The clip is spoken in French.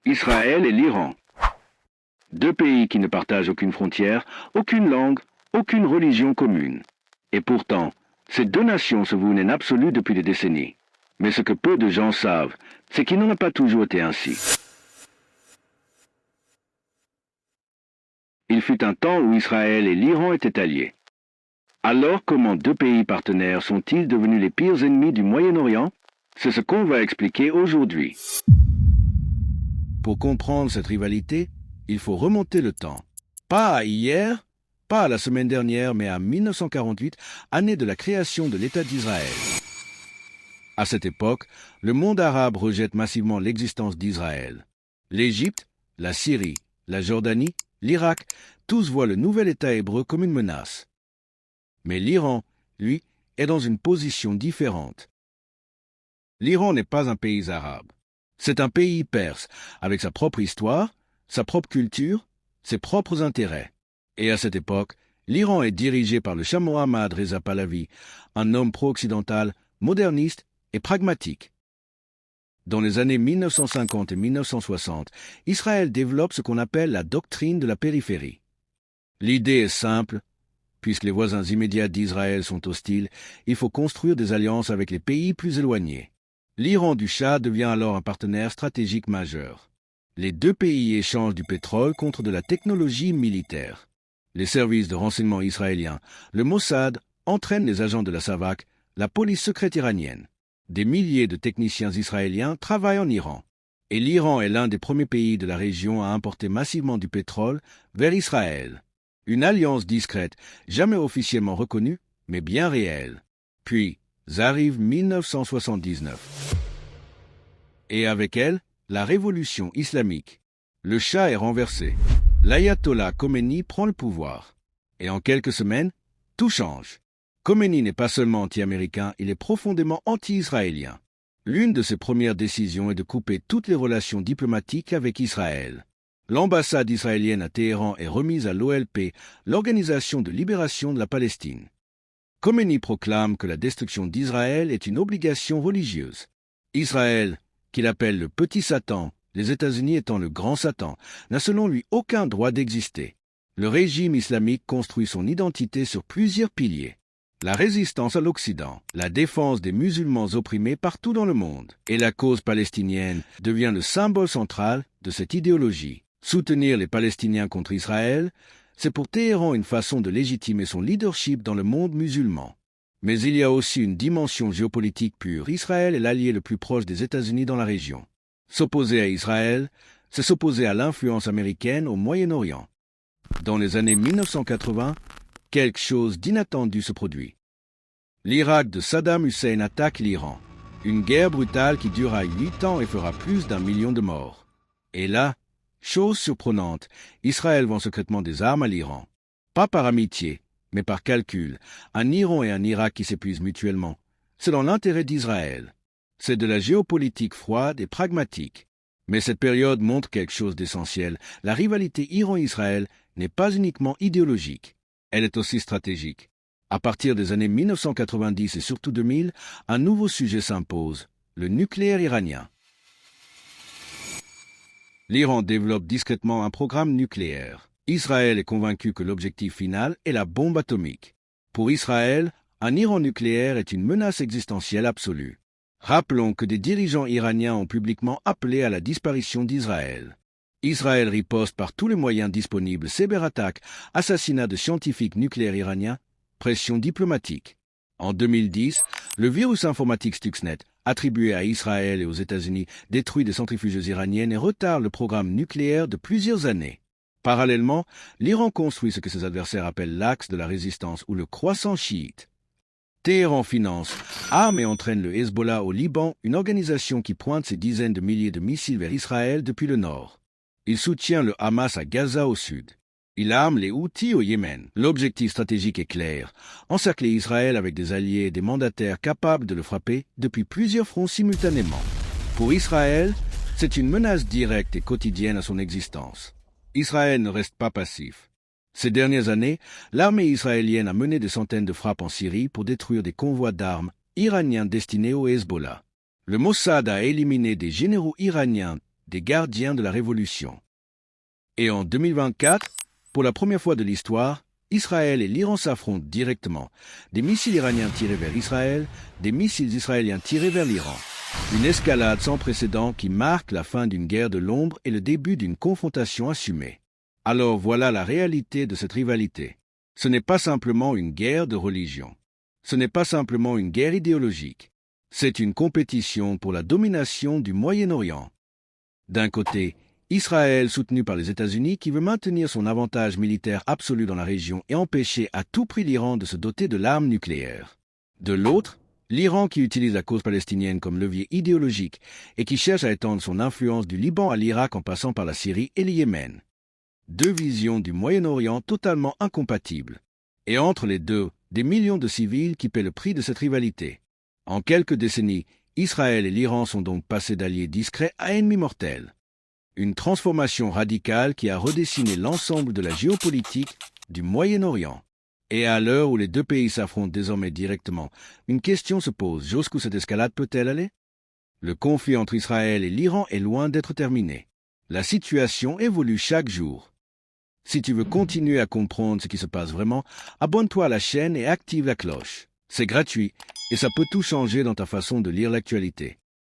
Israël et l'Iran. Deux pays qui ne partagent aucune frontière, aucune langue, aucune religion commune. Et pourtant, ces deux nations se vouent une haine absolue depuis des décennies. Mais ce que peu de gens savent, c'est qu'il n'en a pas toujours été ainsi. Il fut un temps où Israël et l'Iran étaient alliés. Alors comment deux pays partenaires sont-ils devenus les pires ennemis du Moyen-Orient? C'est ce qu'on va expliquer aujourd'hui. Pour comprendre cette rivalité, il faut remonter le temps. Pas à hier, pas à la semaine dernière, mais à 1948, année de la création de l'État d'Israël. À cette époque, le monde arabe rejette massivement l'existence d'Israël. L'Égypte, la Syrie, la Jordanie, l'Irak, tous voient le nouvel État hébreu comme une menace. Mais l'Iran, lui, est dans une position différente. L'Iran n'est pas un pays arabe. C'est un pays perse, avec sa propre histoire, sa propre culture, ses propres intérêts. Et à cette époque, l'Iran est dirigé par le Shah Mohammad Reza Pahlavi, un homme pro-occidental, moderniste et pragmatique. Dans les années 1950 et 1960, Israël développe ce qu'on appelle la doctrine de la périphérie. L'idée est simple. Puisque les voisins immédiats d'Israël sont hostiles, il faut construire des alliances avec les pays plus éloignés. L'Iran du Shah devient alors un partenaire stratégique majeur. Les deux pays échangent du pétrole contre de la technologie militaire. Les services de renseignement israéliens, le Mossad, entraînent les agents de la SAVAK, la police secrète iranienne. Des milliers de techniciens israéliens travaillent en Iran. Et l'Iran est l'un des premiers pays de la région à importer massivement du pétrole vers Israël. Une alliance discrète, jamais officiellement reconnue, mais bien réelle. Puis, arrive 1979. Et avec elle, la révolution islamique. Le Shah est renversé. L'ayatollah Khomeini prend le pouvoir. Et en quelques semaines, tout change. Khomeini n'est pas seulement anti-américain, il est profondément anti-israélien. L'une de ses premières décisions est de couper toutes les relations diplomatiques avec Israël. L'ambassade israélienne à Téhéran est remise à l'OLP, l'Organisation de libération de la Palestine. Khomeini proclame que la destruction d'Israël est une obligation religieuse. Israël, qu'il appelle le petit Satan, les États-Unis étant le grand Satan, n'a selon lui aucun droit d'exister. Le régime islamique construit son identité sur plusieurs piliers. La résistance à l'Occident, la défense des musulmans opprimés partout dans le monde, et la cause palestinienne devient le symbole central de cette idéologie. Soutenir les Palestiniens contre Israël, c'est pour Téhéran une façon de légitimer son leadership dans le monde musulman. Mais il y a aussi une dimension géopolitique pure. Israël est l'allié le plus proche des États-Unis dans la région. S'opposer à Israël, c'est s'opposer à l'influence américaine au Moyen-Orient. Dans les années 1980, quelque chose d'inattendu se produit. L'Irak de Saddam Hussein attaque l'Iran. Une guerre brutale qui durera 8 ans et fera plus d'1 million de morts. Et là, chose surprenante, Israël vend secrètement des armes à l'Iran. Pas par amitié, mais par calcul. Un Iran et un Irak qui s'épuisent mutuellement. C'est dans l'intérêt d'Israël. C'est de la géopolitique froide et pragmatique. Mais cette période montre quelque chose d'essentiel. La rivalité Iran-Israël n'est pas uniquement idéologique. Elle est aussi stratégique. À partir des années 1990 et surtout 2000, un nouveau sujet s'impose, le nucléaire iranien. L'Iran développe discrètement un programme nucléaire. Israël est convaincu que l'objectif final est la bombe atomique. Pour Israël, un Iran nucléaire est une menace existentielle absolue. Rappelons que des dirigeants iraniens ont publiquement appelé à la disparition d'Israël. Israël riposte par tous les moyens disponibles, cyberattaques, assassinats de scientifiques nucléaires iraniens, pression diplomatique. En 2010, le virus informatique Stuxnet, attribué à Israël et aux États-Unis, détruit des centrifuges iraniennes et retarde le programme nucléaire de plusieurs années. Parallèlement, l'Iran construit ce que ses adversaires appellent l'axe de la résistance ou le croissant chiite. Téhéran finance, arme et entraîne le Hezbollah au Liban, une organisation qui pointe ses dizaines de milliers de missiles vers Israël depuis le nord. Il soutient le Hamas à Gaza au sud. Il arme les Houthis au Yémen. L'objectif stratégique est clair, encercler Israël avec des alliés et des mandataires capables de le frapper depuis plusieurs fronts simultanément. Pour Israël, c'est une menace directe et quotidienne à son existence. Israël ne reste pas passif. Ces dernières années, l'armée israélienne a mené des centaines de frappes en Syrie pour détruire des convois d'armes iraniens destinés au Hezbollah. Le Mossad a éliminé des généraux iraniens des gardiens de la révolution. Et en 2024, pour la première fois de l'histoire, Israël et l'Iran s'affrontent directement. Des missiles iraniens tirés vers Israël, des missiles israéliens tirés vers l'Iran. Une escalade sans précédent qui marque la fin d'une guerre de l'ombre et le début d'une confrontation assumée. Alors voilà la réalité de cette rivalité. Ce n'est pas simplement une guerre de religion. Ce n'est pas simplement une guerre idéologique. C'est une compétition pour la domination du Moyen-Orient. D'un côté, Israël soutenu par les États-Unis qui veut maintenir son avantage militaire absolu dans la région et empêcher à tout prix l'Iran de se doter de l'arme nucléaire. De l'autre, l'Iran qui utilise la cause palestinienne comme levier idéologique et qui cherche à étendre son influence du Liban à l'Irak en passant par la Syrie et le Yémen. Deux visions du Moyen-Orient totalement incompatibles. Et entre les deux, des millions de civils qui paient le prix de cette rivalité. En quelques décennies, Israël et l'Iran sont donc passés d'alliés discrets à ennemis mortels. Une transformation radicale qui a redessiné l'ensemble de la géopolitique du Moyen-Orient. Et à l'heure où les deux pays s'affrontent désormais directement, une question se pose, jusqu'où cette escalade peut-elle aller? Le conflit entre Israël et l'Iran est loin d'être terminé. La situation évolue chaque jour. Si tu veux continuer à comprendre ce qui se passe vraiment, abonne-toi à la chaîne et active la cloche. C'est gratuit et ça peut tout changer dans ta façon de lire l'actualité.